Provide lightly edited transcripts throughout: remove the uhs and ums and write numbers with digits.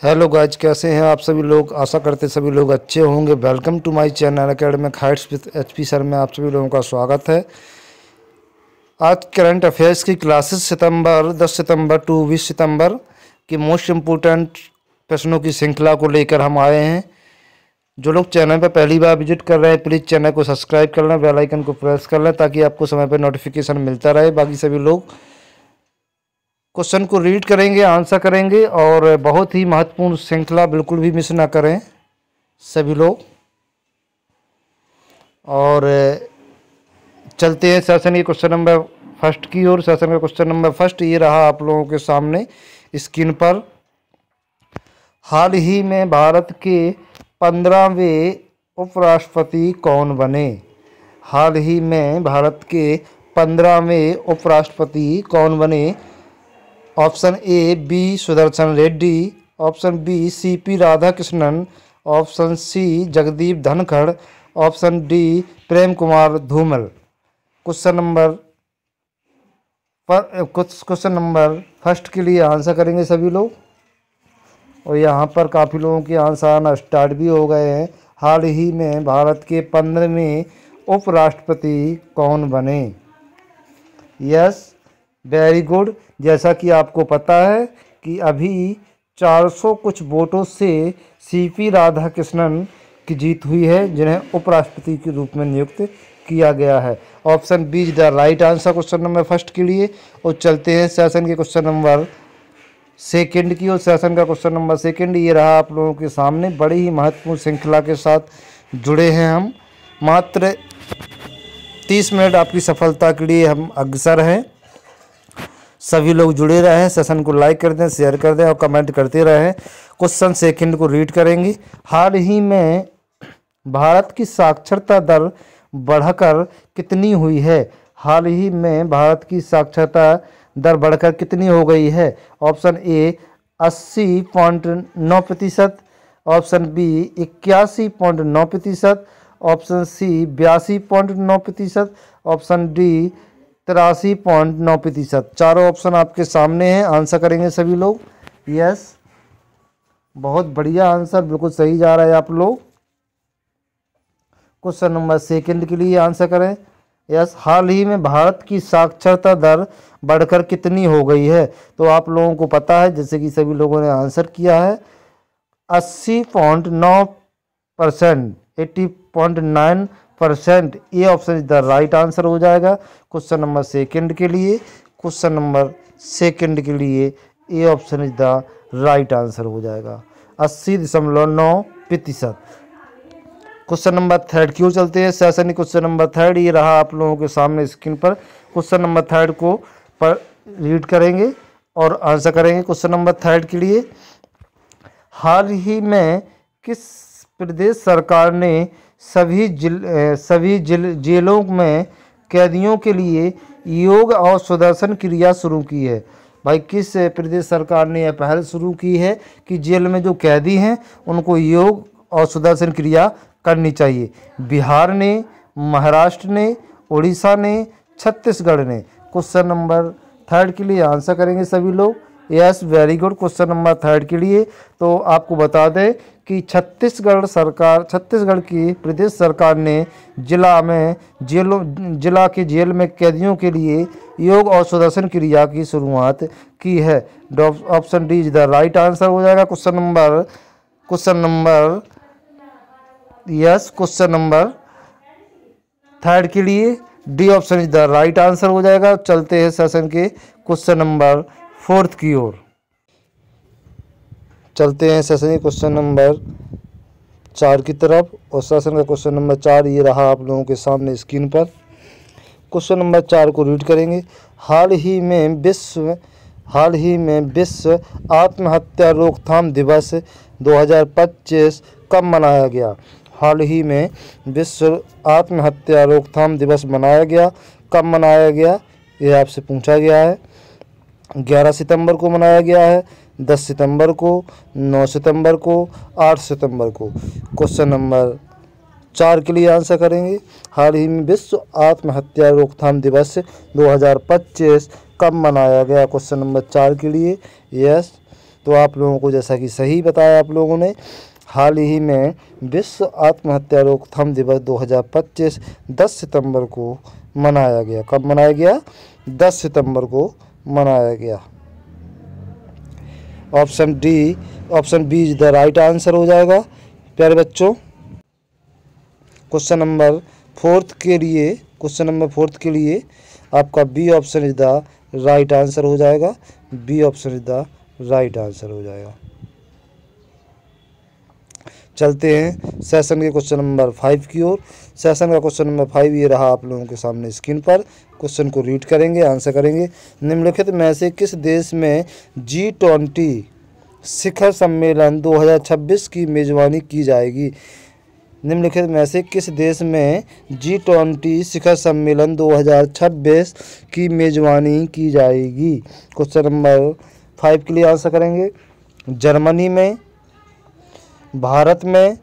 Hello guys, कैसे हैं आप सभी लोग। आशा करते सभी लोग अच्छे होंगे। Welcome to my channel academic heights with HP sir में आप सभी लोगों का स्वागत है। आज करंट अफेयर्स की क्लासेस 10 सितंबर टू 20 सितंबर की मोस्ट इम्पोर्टेंट प्रश्नों की श्रृंखला को लेकर हम आए हैं। जो लोग चैनल पर पहली बार विजिट कर रहे हैं प्लीज़ चैनल को सब्सक्राइब कर लें, बेल आइकन को प्रेस कर लें ताकि आपको समय पर नोटिफिकेशन मिलता रहे। बाकी सभी लोग क्वेश्चन को रीड करेंगे, आंसर करेंगे और बहुत ही महत्वपूर्ण श्रृंखला, बिल्कुल भी मिस ना करें सभी लोग। और चलते हैं सेशन के क्वेश्चन नंबर फर्स्ट की ओर। सेशन का क्वेश्चन नंबर फर्स्ट ये रहा आप लोगों के सामने स्क्रीन पर। हाल ही में भारत के 15वें उपराष्ट्रपति कौन बने? हाल ही में भारत के 15वें उपराष्ट्रपति कौन बने? Option A B Sudarshan Reddy, option B C P Radhakrishnan, option C Jagdeep Dhankhar, option D Prem Kumar Dhumal. Question number first के लिए आंसर करेंगे सभी लोग। और यहाँ पर काफ़ी लोगों के आंसर आना स्टार्ट भी हो गए हैं। हाल ही में भारत के 15वें उपराष्ट्रपति कौन बने? Yes, very good. जैसा कि आपको पता है कि अभी 400 कुछ वोटों से सीपी राधाकृष्णन की जीत हुई है, जिन्हें उपराष्ट्रपति के रूप में नियुक्त किया गया है। Option B is the right answer question number first के लिए। और चलते हैं सेशन के क्वेश्चन नंबर सेकंड की। और सेशन का क्वेश्चन नंबर सेकंड ये रहा आप लोगों के सामने। बड़ी ही महत्वपूर्ण श्रृंखला के साथ जुड़े हैं हम। मात्र 30 मिनट आपकी सफलता के लिए हम अग्रसर हैं। सभी लोग जुड़े रहें, सेशन को लाइक कर दें, शेयर कर दें और कमेंट करते रहें। क्वेश्चन सेकंड को रीड करेंगे। हाल ही में भारत की साक्षरता दर बढ़कर कितनी हुई है? हाल ही में भारत की साक्षरता दर बढ़कर कितनी हो गई है? Option A 80.9%, option B 81.9%, option C 82.9%, option D 83.9%। चारों ऑप्शन आपके सामने हैं, आंसर करेंगे सभी लोग। यस, बहुत बढ़िया आंसर, बिल्कुल सही जा रहा है आप लोग। क्वेश्चन नंबर सेकंड के लिए आंसर करें। यस, हाल ही में भारत की साक्षरता दर बढ़कर कितनी हो गई है? तो आप लोगों को पता है, जैसे कि सभी लोगों ने आंसर किया है, 80.9%, 80.9%। ये option is the right answer हो जाएगा क्वेश्चन नंबर सेकंड के लिए। क्वेश्चन नंबर सेकंड के लिए ये option is the right answer हो जाएगा, 80.9%। क्वेश्चन नंबर थर्ड की ओर चलते हैं। सेशन क्वेश्चन नंबर थर्ड ये रहा आप लोगों के सामने स्क्रीन पर। क्वेश्चन नंबर थर्ड को रीड करेंगे और आंसर करेंगे। क्वेश्चन नंबर थर्ड के लिए, हाल ही में किस प्रदेश सरकार ने सभी जेलों में कैदियों के लिए योग और सुदर्शन क्रिया शुरू की है? भाई, किस प्रदेश सरकार ने यह पहल शुरू की है कि जेल में जो कैदी हैं उनको योग और सुदर्शन क्रिया करनी चाहिए? बिहार ने, महाराष्ट्र ने, उड़ीसा ने, छत्तीसगढ़ ने। क्वेश्चन नंबर थर्ड के लिए आंसर करेंगे सभी लोग। Yes, very good. Question number third के लिए तो आपको बता दें कि छत्तीसगढ़ की प्रदेश सरकार ने जिला के जेल में कैदियों के लिए योग और सुदर्शन क्रिया की शुरुआत की है। Option D is the right answer हो जाएगा क्वेश्चन नंबर थर्ड के लिए। D option is the right answer हो जाएगा। चलते हैं सेशन के क्वेश्चन नंबर फोर्थ की ओर। चलते हैं सेशन के क्वेश्चन नंबर 4 की तरफ। और सेशन का क्वेश्चन नंबर 4 ये रहा आप लोगों के सामने स्क्रीन पर। क्वेश्चन नंबर 4 को रीड करेंगे। हाल ही में विश्व आत्महत्या रोकथाम दिवस 2025 कब मनाया गया? हाल ही में विश्व आत्महत्या रोकथाम दिवस मनाया गया, कब मनाया गया ये आपसे पूछा गया है। 11 सितंबर को मनाया गया है, 10 सितंबर को, 9 सितंबर को, 8 सितंबर को। क्वेश्चन नंबर 4 के लिए आंसर करेंगे। हाल ही में विश्व आत्महत्या रोकथाम दिवस 2025 कब मनाया गया? क्वेश्चन नंबर 4 के लिए। यस, तो आप लोगों को जैसा कि सही बताया आप लोगों ने, हाल ही में विश्व आत्महत्या रोकथाम दिवस 2025 10 सितंबर को मनाया गया। कब मनाया गया? 10 सितंबर को मनाया गया। Option B is the right answer हो जाएगा प्यारे बच्चों। क्वेश्चन नंबर फोर्थ के लिए आपका B option is the right answer हो जाएगा। B option is the right answer हो जाएगा। चलते हैं सेशन के क्वेश्चन नंबर 5 की ओर। सेशन का क्वेश्चन नंबर 5 ये रहा आप लोगों के सामने स्क्रीन पर। क्वेश्चन को रीड करेंगे, आंसर करेंगे। निम्नलिखित में से किस देश में G20 शिखर सम्मेलन 2026 की मेजबानी की जाएगी? निम्नलिखित में से किस देश में G20 शिखर सम्मेलन 2026 की मेजबानी की जाएगी? क्वेश्चन नंबर 5 के लिए आंसर करेंगे। जर्मनी में, भारत में,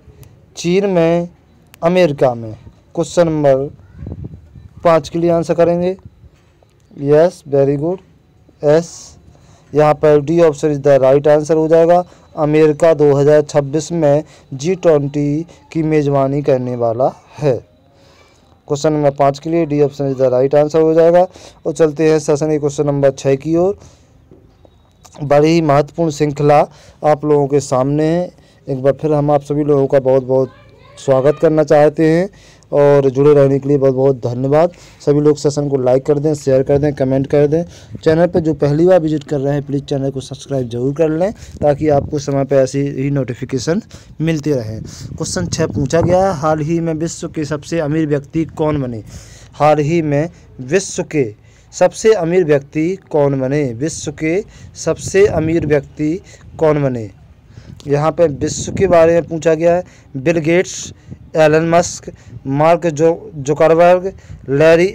चीन में, अमेरिका में। क्वेश्चन नंबर 5 के लिए आंसर करेंगे। Yes, very good, S. यहाँ पर D option is the right answer हो जाएगा। अमेरिका 2026 में G20 की मेजबानी करने वाला है। क्वेश्चन नंबर 5 के लिए D option is the right answer हो जाएगा। और चलते हैं सेशन के क्वेश्चन नंबर 6 की ओर। बड़ी ही महत्वपूर्ण श्रृंखला आप लोगों के सामने है। एक बार फिर हम आप सभी लोगों का बहुत बहुत स्वागत करना चाहते हैं और जुड़े रहने के लिए बहुत बहुत धन्यवाद। सभी लोग सेशन को लाइक कर दें, शेयर कर दें, कमेंट कर दें। चैनल पर जो पहली बार विजिट कर रहे हैं प्लीज़ चैनल को सब्सक्राइब जरूर कर लें ताकि आपको समय पर ऐसी ही नोटिफिकेशन मिलती रहे। क्वेश्चन 6 पूछा गया है, हाल ही में विश्व के सबसे अमीर व्यक्ति कौन बने? हाल ही में विश्व के सबसे अमीर व्यक्ति कौन बने? विश्व के सबसे अमीर व्यक्ति कौन बने? यहाँ पे विश्व के बारे में पूछा गया है। Bill Gates, Elon Musk, Mark Zuckerberg, Larry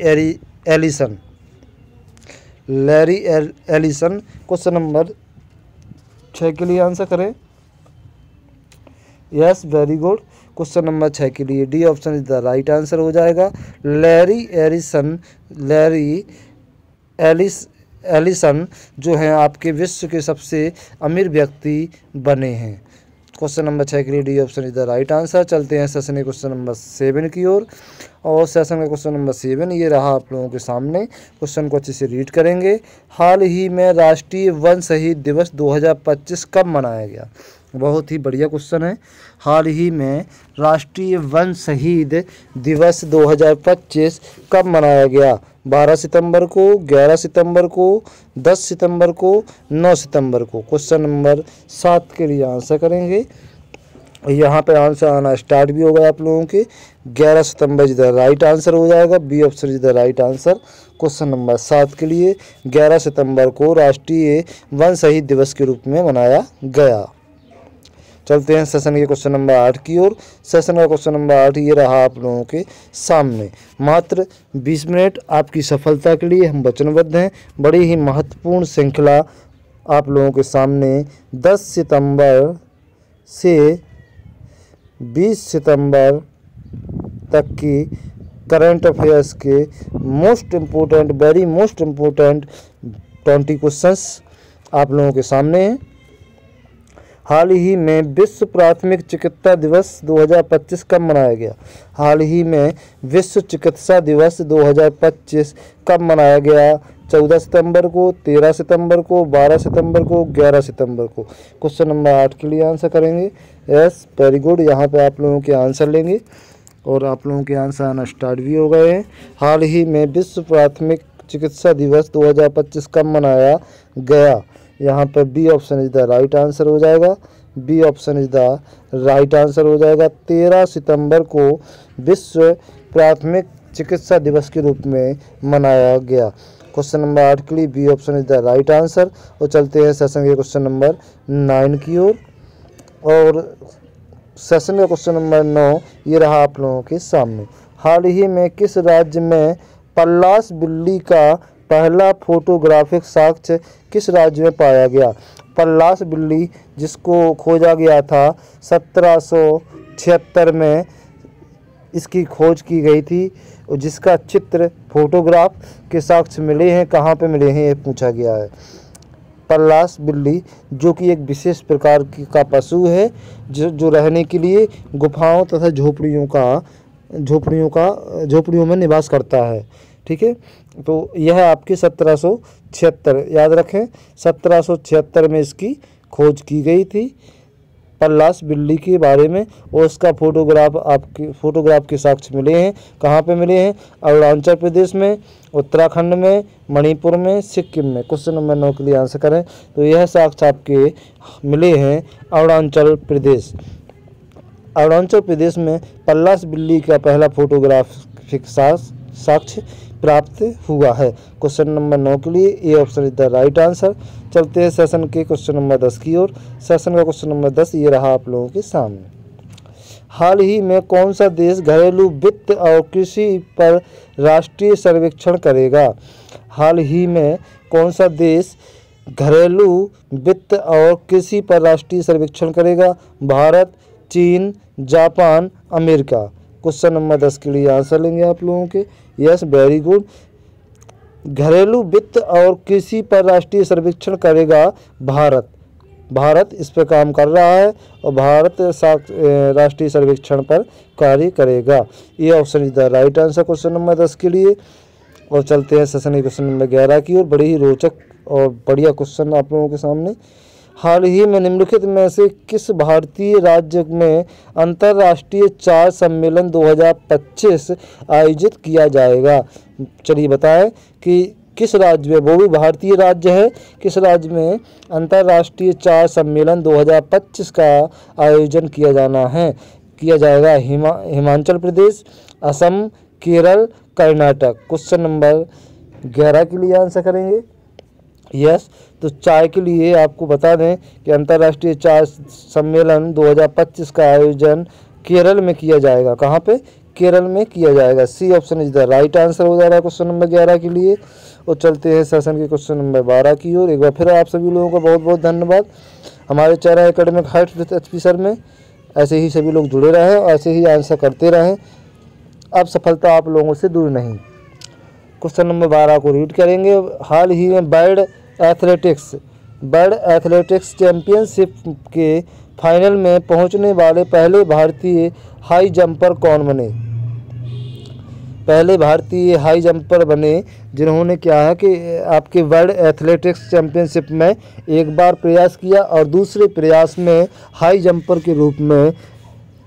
Ellison. Question number 6 के लिए आंसर करें। Yes, very good. Question number 6 के लिए D option is the right answer हो जाएगा। लैरी एलिसन जो हैं आपके विश्व के सबसे अमीर व्यक्ति बने हैं। क्वेश्चन नंबर 6 के लिए D option is the right answer. चलते हैं सेशन के क्वेश्चन नंबर 7 की ओर। और सेशन का क्वेश्चन नंबर 7 ये रहा आप लोगों के सामने। क्वेश्चन को अच्छे से रीड करेंगे। हाल ही में राष्ट्रीय वन शहीद दिवस 2025 कब मनाया गया? बहुत ही बढ़िया क्वेश्चन है। हाल ही में राष्ट्रीय वन शहीद दिवस 2025 कब मनाया गया? 12 सितंबर को, 11 सितंबर को, 10 सितंबर को, 9 सितंबर को। क्वेश्चन नंबर 7 के लिए आंसर करेंगे। यहाँ पे आंसर आना स्टार्ट भी हो गया आप लोगों के। 11 सितंबर इज द राइट आंसर हो जाएगा। B option is the right answer. Question number 7 के लिए 11 सितंबर को राष्ट्रीय वन शहीद दिवस के रूप में मनाया गया। चलते हैं सेशन के क्वेश्चन नंबर 8 की ओर। सेशन का क्वेश्चन नंबर 8 ये रहा आप लोगों के सामने। मात्र 20 मिनट आपकी सफलता के लिए हम वचनबद्ध हैं। बड़ी ही महत्वपूर्ण श्रृंखला आप लोगों के सामने 10 सितंबर से 20 सितंबर तक की करंट अफेयर्स के वेरी मोस्ट इम्पोर्टेंट 20 क्वेश्चंस आप लोगों के सामने हैं। हाल ही में विश्व प्राथमिक चिकित्सा दिवस 2025 कब मनाया गया? हाल ही में विश्व चिकित्सा दिवस 2025 कब मनाया गया? 14 सितंबर को, 13 सितंबर को, 12 सितंबर को, 11 सितंबर को। क्वेश्चन नंबर 8 के लिए आंसर करेंगे। Yes, very good. यहाँ पे आप लोगों के आंसर लेंगे और आप लोगों के आंसर आना स्टार्ट भी हो गए हैं। हाल ही में विश्व प्राथमिक चिकित्सा दिवस 2025 कब मनाया गया? यहाँ पर B option is the right answer हो जाएगा। B option is the right answer हो जाएगा। 13 सितंबर को विश्व प्राथमिक चिकित्सा दिवस के रूप में मनाया गया। क्वेश्चन नंबर 8 के लिए B option is the right answer. और चलते हैं सेशन के क्वेश्चन नंबर 9 की ओर। और सेशन का क्वेश्चन नंबर 9 ये रहा आप लोगों के सामने। हाल ही में किस राज्य में पल्लास बिल्ली का पहला फोटोग्राफिक साक्ष्य किस राज्य में पाया गया? पल्लास बिल्ली जिसको खोजा गया था 1776 में इसकी खोज की गई थी और जिसका चित्र फोटोग्राफ के साक्ष्य मिले हैं, कहाँ पे मिले हैं ये पूछा गया है। पल्लास बिल्ली, जो कि एक विशेष प्रकार का पशु है जो रहने के लिए गुफाओं तथा झोपड़ियों में निवास करता है। ठीक है, तो यह आपके 1776, याद रखें 1776 में इसकी खोज की गई थी पल्लास बिल्ली के बारे में, और उसका फोटोग्राफ के साक्ष्य मिले हैं। कहाँ पे मिले हैं? अरुणाचल प्रदेश में, उत्तराखंड में, मणिपुर में, सिक्किम में। क्वेश्चन नंबर 9 के लिए आंसर करें तो यह साक्ष्य आपके मिले हैं अरुणाचल प्रदेश। अरुणाचल प्रदेश में पल्लास बिल्ली का पहला फोटोग्राफिक साक्ष्य प्राप्त हुआ है। क्वेश्चन नंबर 9 के लिए A option is the right answer. चलते हैं सेशन के क्वेश्चन नंबर 10 की ओर। सेशन का क्वेश्चन नंबर 10 ये रहा आप लोगों के सामने। हाल ही में कौन सा देश घरेलू वित्त और कृषि पर राष्ट्रीय सर्वेक्षण करेगा? हाल ही में कौन सा देश घरेलू वित्त और कृषि पर राष्ट्रीय सर्वेक्षण करेगा? भारत, चीन, जापान, अमेरिका। क्वेश्चन नंबर 10 के लिए आंसर लेंगे आप लोगों के। Yes, very good. घरेलू वित्त और कृषि पर राष्ट्रीय सर्वेक्षण करेगा भारत इस पर काम कर रहा है और भारत राष्ट्रीय सर्वेक्षण पर कार्य करेगा। ये option is the right answer question number 10 के लिए। और चलते हैं सेशन के क्वेश्चन नंबर 11 की ओर। बड़ी ही रोचक और बढ़िया क्वेश्चन आप लोगों के सामने। हाल ही में निम्नलिखित में से किस भारतीय राज्य में अंतर्राष्ट्रीय चाय सम्मेलन 2025 आयोजित किया जाएगा? चलिए बताएं कि किस राज्य में, वो भी भारतीय राज्य है, किस राज्य में अंतर्राष्ट्रीय चाय सम्मेलन 2025 का आयोजन किया जाएगा? हिमाचल प्रदेश, असम, केरल, कर्नाटक। क्वेश्चन नंबर 11 के लिए आंसर करेंगे। यस, तो चाय के लिए आपको बता दें कि अंतर्राष्ट्रीय चाय सम्मेलन 2025 का आयोजन केरल में किया जाएगा। कहाँ पे? केरल में किया जाएगा। C option is the right answer हो जा रहा है क्वेश्चन नंबर 11 के लिए। और चलते हैं सेशन के क्वेश्चन नंबर 12 की ओर। एक बार फिर आप सभी लोगों का बहुत बहुत धन्यवाद। हमारे channel academic heights with HP sir में ऐसे ही सभी लोग जुड़े रहें और ऐसे ही आंसर करते रहें। अब सफलता आप लोगों से दूर नहीं। क्वेश्चन नंबर 12 को रीड करेंगे। हाल ही में वर्ल्ड एथलेटिक्स चैंपियनशिप के फाइनल में पहुंचने वाले पहले भारतीय हाई जंपर कौन बने? पहले भारतीय हाई जंपर बने जिन्होंने क्या है कि आपके वर्ल्ड एथलेटिक्स चैंपियनशिप में एक बार प्रयास किया और दूसरे प्रयास में हाई जंपर के रूप में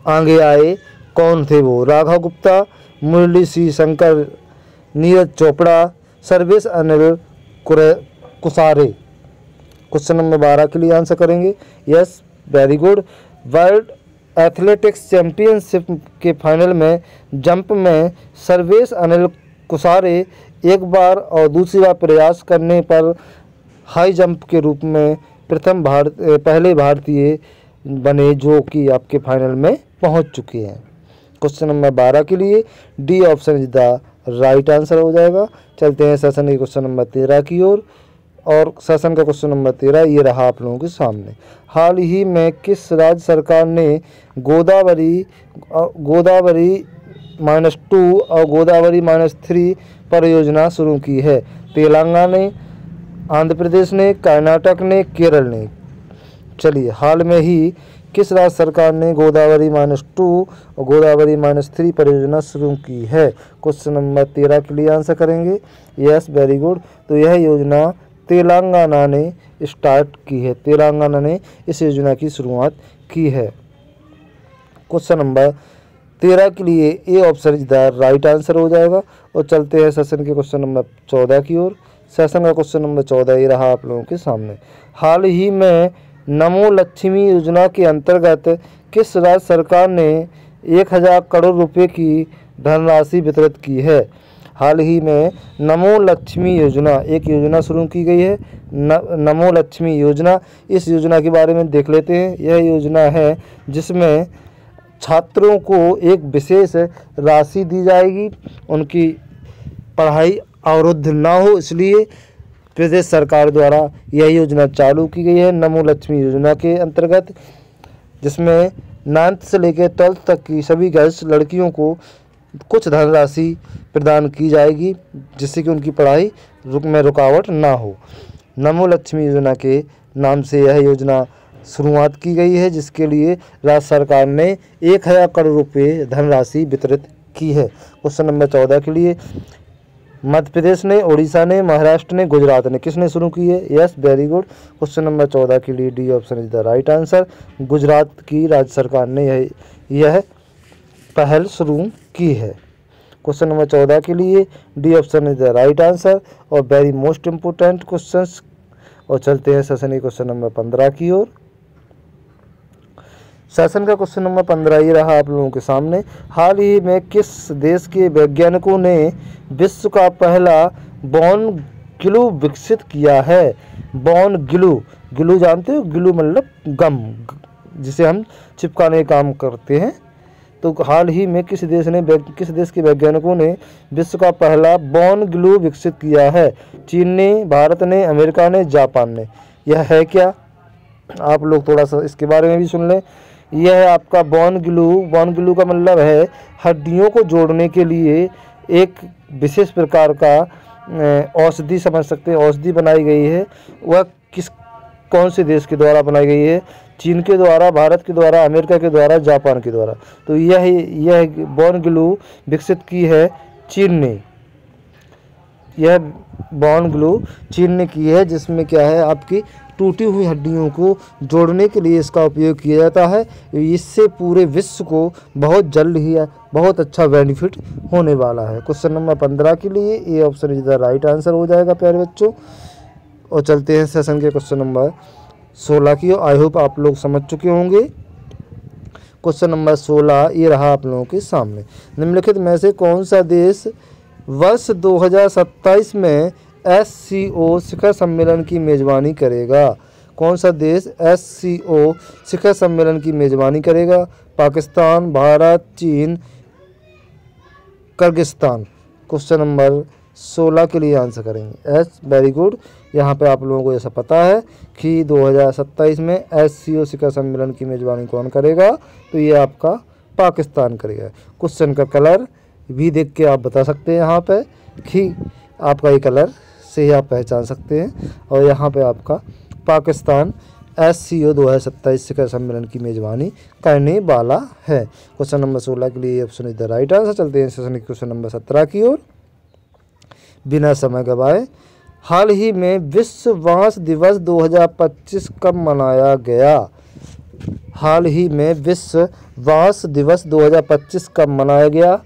आगे आए। कौन थे वो? राघव गुप्ता, मुरली सी शंकर, नीरज चोपड़ा, सर्वेश अनिल कुसारे। क्वेश्चन नंबर 12 के लिए आंसर करेंगे। Yes, very good. World athletics championship के फाइनल में जंप में सर्वेश अनिल कुसारे एक बार और दूसरी बार प्रयास करने पर हाई जंप के रूप में पहले भारतीय बने जो कि आपके फाइनल में पहुंच चुके हैं। क्वेश्चन नंबर 12 के लिए D option is the right answer हो जाएगा। चलते हैं सेशन के क्वेश्चन नंबर 13 की ओर। और सेशन का क्वेश्चन नंबर 13 ये रहा आप लोगों के सामने। हाल ही में किस राज्य सरकार ने गोदावरी -2 और गोदावरी -3 परियोजना शुरू की है? तेलंगाना ने, आंध्र प्रदेश ने, कर्नाटक ने, केरल ने। चलिए, हाल में ही किस राज्य सरकार ने गोदावरी -2 और गोदावरी -3 परियोजना शुरू की है? क्वेश्चन नंबर 13 के लिए आंसर करेंगे। Yes, very good. तो यह योजना तेलंगाना ने स्टार्ट की है। तेलंगाना ने इस योजना की शुरुआत की है। क्वेश्चन नंबर 13 के लिए A option is the right answer हो जाएगा। और चलते हैं सेशन के क्वेश्चन नंबर 14 की ओर। सेशन का क्वेश्चन नंबर 14 ये रहा आप लोगों के सामने। हाल ही में नमो लक्ष्मी योजना के अंतर्गत किस राज्य सरकार ने 1000 करोड़ रुपए की धनराशि वितरित की है? हाल ही में नमो लक्ष्मी योजना एक योजना शुरू की गई है, नमो लक्ष्मी योजना। इस योजना के बारे में देख लेते हैं। यह योजना है जिसमें छात्रों को एक विशेष राशि दी जाएगी, उनकी पढ़ाई अवरुद्ध ना हो, इसलिए प्रदेश सरकार द्वारा यह योजना चालू की गई है नमो लक्ष्मी योजना के अंतर्गत, जिसमें 9th से लेकर 12th तक की सभी गर्ल्स लड़कियों को कुछ धनराशि प्रदान की जाएगी जिससे कि उनकी पढ़ाई में रुकावट ना हो। नमो लक्ष्मी योजना के नाम से यह योजना शुरुआत की गई है, जिसके लिए राज्य सरकार ने 1000 करोड़ रुपये धनराशि वितरित की है। क्वेश्चन नंबर 14 के लिए मध्य प्रदेश ने, उड़ीसा ने, महाराष्ट्र ने, गुजरात ने किसने शुरू की है? Yes, very good. Question number 14 के लिए D option is the right answer. Gujarat की राज्य सरकार ने यह पहल शुरू की है। क्वेश्चन नंबर 14 के लिए D option is the right answer और वेरी मोस्ट इम्पोर्टेंट क्वेश्चंस। और चलते हैं सेशन के क्वेश्चन नंबर 15 की ओर। सेशन का क्वेश्चन नंबर 15 ये रहा आप लोगों के सामने। हाल ही में किस देश के वैज्ञानिकों ने विश्व का पहला बॉर्न ग्लू विकसित किया है? बॉर्न ग्लू, ग्लू जानते हो? ग्लू मतलब गम, जिसे हम चिपकाने का काम करते हैं। तो हाल ही में किस देश के वैज्ञानिकों ने विश्व का पहला बॉर्न ग्लू विकसित किया है? चीन ने, भारत ने, अमेरिका ने, जापान ने। यह है क्या? आप लोग थोड़ा सा इसके बारे में भी सुन लें। यह है आपका बॉर्न ग्लू। बॉर्न ग्लू का मतलब है हड्डियों को जोड़ने के लिए एक विशेष प्रकार का औषधि समझ सकते हैं, औषधि बनाई गई है। वह कौन से देश के द्वारा बनाई गई है? चीन के द्वारा, भारत के द्वारा, अमेरिका के द्वारा, जापान के द्वारा। तो यह बॉर्न ग्लू विकसित की है चीन ने। यह बॉर्न ग्लू चीन ने की है, जिसमें क्या है आपकी टूटी हुई हड्डियों को जोड़ने के लिए इसका उपयोग किया जाता है। इससे पूरे विश्व को बहुत जल्द ही बहुत अच्छा बेनिफिट होने वाला है। क्वेश्चन नंबर 15 के लिए A option is the right answer हो जाएगा प्यारे बच्चों। और चलते हैं सेशन के क्वेश्चन नंबर 16 की। आई होप आप लोग समझ चुके होंगे। क्वेश्चन नंबर 16 ये रहा आप लोगों के सामने। निम्नलिखित में से कौन सा देश वर्ष 2027 में SCO शिखर सम्मेलन की मेजबानी करेगा? कौन सा देश SCO शिखर सम्मेलन की मेजबानी करेगा? पाकिस्तान, भारत, चीन, किर्गिस्तान। क्वेश्चन नंबर 16 के लिए आंसर करेंगे एस। Very good. यहाँ पे आप लोगों को ऐसा पता है कि 2027 में SCO शिखर सम्मेलन की मेजबानी कौन करेगा? तो ये आपका पाकिस्तान करेगा। क्वेश्चन का कलर भी देख के आप बता सकते हैं यहाँ पे कि आपका ये कलर से ही आप पहचान सकते हैं। और यहाँ पे आपका पाकिस्तान SCO 2027 शिखर सम्मेलन की मेजबानी करने वाला है। क्वेश्चन नंबर 16 के लिए option is the right answer. चलते हैं सेशन क्वेश्चन नंबर 17 की ओर बिना समय गवाए। हाल ही में विश्व बांस दिवस 2025 कब मनाया गया? हाल ही में विश्व बांस दिवस 2025 कब मनाया गया?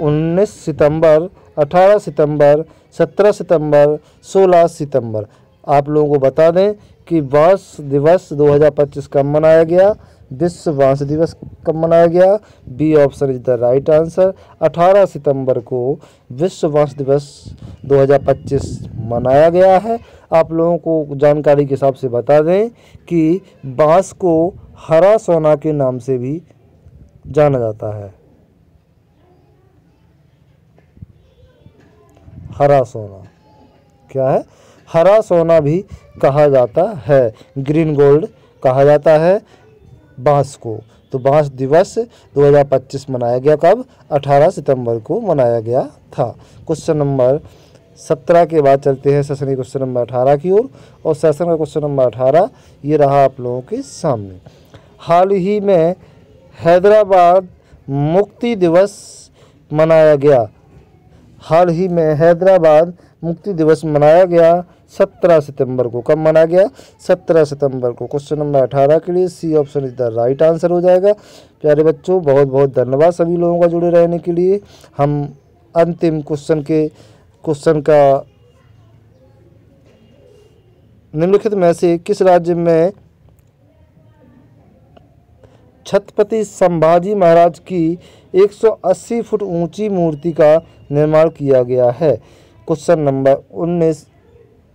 19 सितंबर, 18 सितंबर, 17 सितंबर, 16 सितंबर। आप लोगों को बता दें कि बांस दिवस 2025 कब मनाया गया? विश्व बांस दिवस कब मनाया गया? B option is the right answer. 18 सितंबर को विश्व बांस दिवस 2025 मनाया गया है। आप लोगों को जानकारी के हिसाब से बता दें कि बांस को हरा सोना के नाम से भी जाना जाता है। हरा सोना क्या है? हरा सोना भी कहा जाता है, ग्रीन गोल्ड कहा जाता है बांस को। तो बांस दिवस 2025 मनाया गया कब? 18 सितंबर को मनाया गया था। क्वेश्चन नंबर 17 के बाद चलते हैं सेशन के क्वेश्चन नंबर 18 की ओर। और सेशन का क्वेश्चन नंबर 18 ये रहा आप लोगों के सामने। हाल ही में हैदराबाद मुक्ति दिवस मनाया गया। हाल ही में हैदराबाद मुक्ति दिवस मनाया गया 17 सितंबर को। कब मनाया गया? 17 सितंबर को। क्वेश्चन नंबर 18 के लिए C option is the right answer हो जाएगा। प्यारे बच्चों बहुत बहुत धन्यवाद सभी लोगों का जुड़े रहने के लिए। हम अंतिम क्वेश्चन का निम्नलिखित में से किस राज्य में छत्रपति संभाजी महाराज की 180 फुट ऊंची मूर्ति का निर्माण किया गया है? क्वेश्चन नंबर 19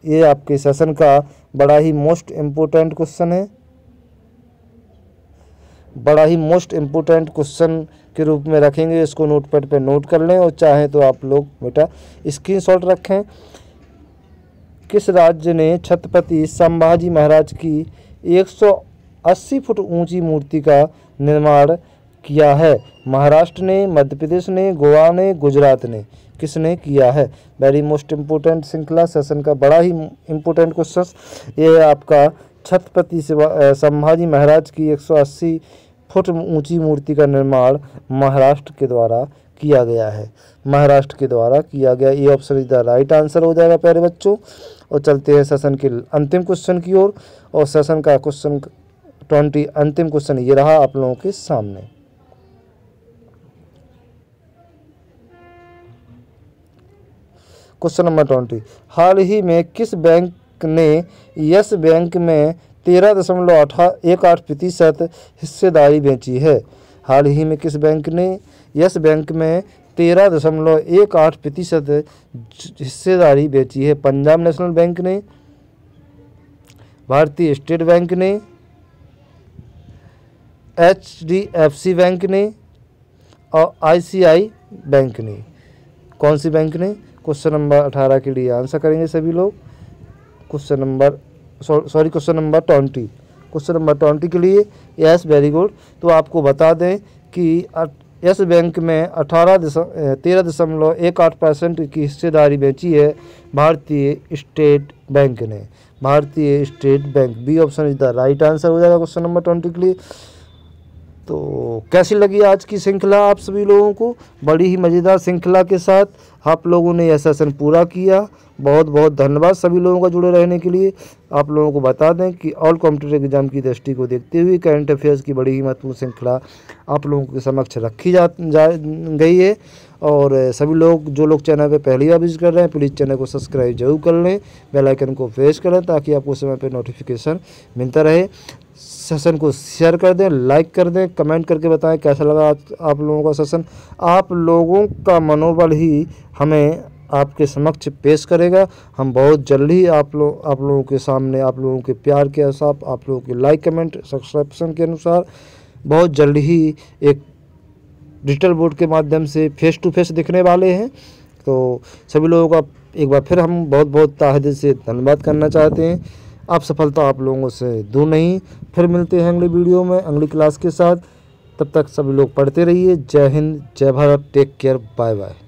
ये आपके सेशन का बड़ा ही मोस्ट इम्पोर्टेंट क्वेश्चन है। बड़ा ही मोस्ट इम्पोर्टेंट क्वेश्चन के रूप में रखेंगे। इसको नोटपैड पे नोट कर लें और चाहें तो आप लोग बेटा स्क्रीनशॉट रखें। किस राज्य ने छत्रपति संभाजी महाराज की 180 फुट ऊंची मूर्ति का निर्माण किया है? महाराष्ट्र ने, मध्य प्रदेश ने, गोवा ने, गुजरात ने। किसने किया है। वेरी मोस्ट इम्पोर्टेंट श्रृंखला सेशन का बड़ा ही इम्पोर्टेंट क्वेश्चन। ये आपका छत्रपति संभाजी महाराज की 180 फुट ऊंची मूर्ति का निर्माण महाराष्ट्र के द्वारा किया गया है। महाराष्ट्र के द्वारा किया गया, ये option is the right answer हो जाएगा प्यारे बच्चों। और चलते हैं सेशन के अंतिम क्वेश्चन की ओर। और सेशन का क्वेश्चन 20 अंतिम क्वेश्चन ये रहा आप लोगों के सामने। क्वेश्चन नंबर 20, हाल ही में किस बैंक ने यस बैंक में 13.18% हिस्सेदारी बेची है। हाल ही में किस बैंक ने यस बैंक में 13.18% हिस्सेदारी बेची है। पंजाब नेशनल बैंक ने, भारतीय स्टेट बैंक ने, HDFC बैंक ने और ICICI बैंक ने। कौन सी बैंक ने। क्वेश्चन नंबर 18 के लिए आंसर करेंगे सभी लोग। क्वेश्चन नंबर 20 के लिए यस वेरी गुड। तो आपको बता दें कि यस बैंक में 13.18% की हिस्सेदारी बेची है भारतीय स्टेट बैंक ने। भारतीय State Bank, B option is the right answer हो जाएगा क्वेश्चन नंबर 20 के लिए। तो कैसी लगी आज की श्रृंखला आप सभी लोगों को। बड़ी ही मज़ेदार श्रृंखला के साथ आप लोगों ने यह सेशन पूरा किया। बहुत बहुत धन्यवाद सभी लोगों का जुड़े रहने के लिए। आप लोगों को बता दें कि ऑल कॉम्पिटिटिव एग्जाम की दृष्टि को देखते हुए करंट अफेयर्स की बड़ी ही महत्वपूर्ण श्रृंखला आप लोगों के समक्ष रखी गई है। और सभी लोग जो लोग चैनल पे पहली बार विजिट कर रहे हैं प्लीज़ चैनल को सब्सक्राइब जरूर कर लें, बेल आइकन को प्रेस करें ताकि आपको समय पे नोटिफिकेशन मिलता रहे। सेशन को शेयर कर दें, लाइक कर दें, कमेंट करके बताएं कैसा लगा आप लोगों का सेशन। आप लोगों का मनोबल ही हमें आपके समक्ष पेश करेगा। हम बहुत जल्द ही आप लोगों के सामने, आप लोगों के प्यार के हिसाब, आप लोगों के लाइक कमेंट सब्सक्रिप्शन के अनुसार बहुत जल्द ही एक डिजिटल बोर्ड के माध्यम से फेस टू फेस दिखने वाले हैं। तो सभी लोगों का एक बार फिर हम बहुत बहुत तहे दिल से धन्यवाद करना चाहते हैं। आप सफलता आप लोगों से दूर नहीं। फिर मिलते हैं अगली वीडियो में अगली क्लास के साथ। तब तक सभी लोग पढ़ते रहिए। जय हिंद, जय Bharat, take care, bye bye.